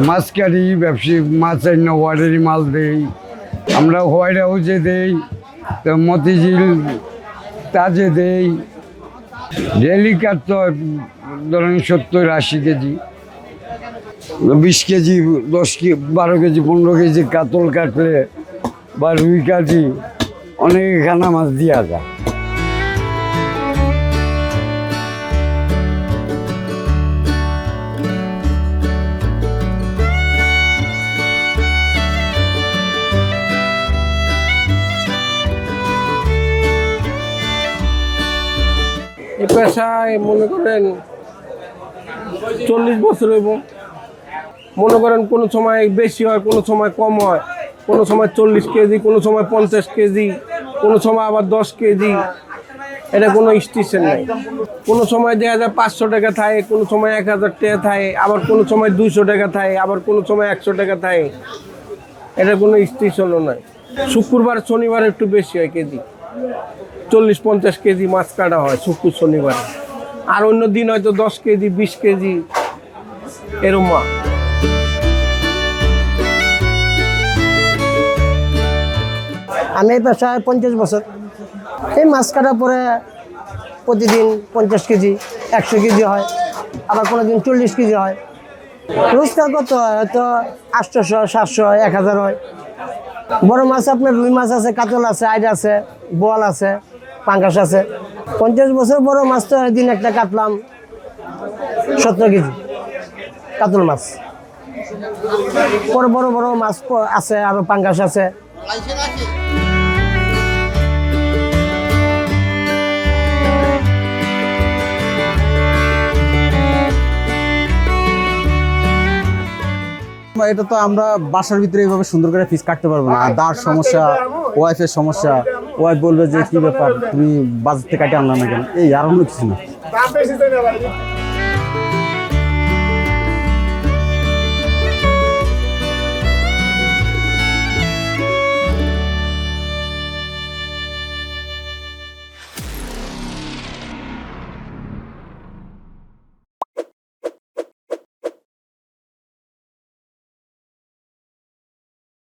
মাছ কাটি ব্যবসায়ী মাছ আইন ওয়ার্ডারি মাল দেই, আমরা হোয়াইট হাউসে দেই, তো মতিঝিল তাজে দেই। ডেলি কাটতে হয় ধরেন 70-80 KG, 20 KG, 10 KG, 12 KG, 15 KG কাতল কাটলে বা রুই কাটি অনেক খানা মাছ দেওয়া যায়। এই পেশায় মনে করেন 40 বছর হইব। মনে করেন কোনো সময় বেশি হয়, কোনো সময় কম হয়, কোনো সময় 40 কেজি, কোনো সময় 50 কেজি, কোনো সময় আবার 10 কেজি। এটা কোনো স্টেশন নেই। কোনো সময় দেখা যায় 500 টাকা থাকে, কোনো সময় 1000 টাকা থাকে, আবার কোনো সময় 200 টাকা থাকে, আবার কোনো সময় 100 টাকা থাকে। এটা কোনো স্টেশনও নাই। শুক্রবার শনিবার একটু বেশি হয় কেজি, 40-50 কেজি মাছ কাটা হয় শুক্র শনিবারে। আর অন্য দিন হয়তো 10 কেজি 20 কেজি এরকম মাছ। আমি এই পেশায় 50 বছর। এই মাছ কাটার পরে প্রতিদিন 50 কেজি 100 কেজি হয়, আবার কোনো দিন 40 কেজি হয়। রোজগার কত হয়? হয়তো 800, 700, 1000 হয়। বড় মাছ আপনার রুই মাছ আছে, কাতল আছে, আইড আছে, বোয়াল আছে, পাঙ্গাস আছে। 50 বছর বড় মাছ তো একদিন একটা কাটলাম 70 কেজি কাতল মাছ। বড় বড় বড় মাছ আছে, আরো পাঙ্গাস আছে। এটা তো আমরা বাসার ভিতরে এইভাবে সুন্দর করে ফিস কাটতে পারবো না। দাঁড় সমস্যা, ওয়াইফের সমস্যা, ওয়াইফ বলবে যে কি ব্যাপার তুমি বাজার থেকে কাটে আনলাম না কেন, এই আর অন্য কিছু না।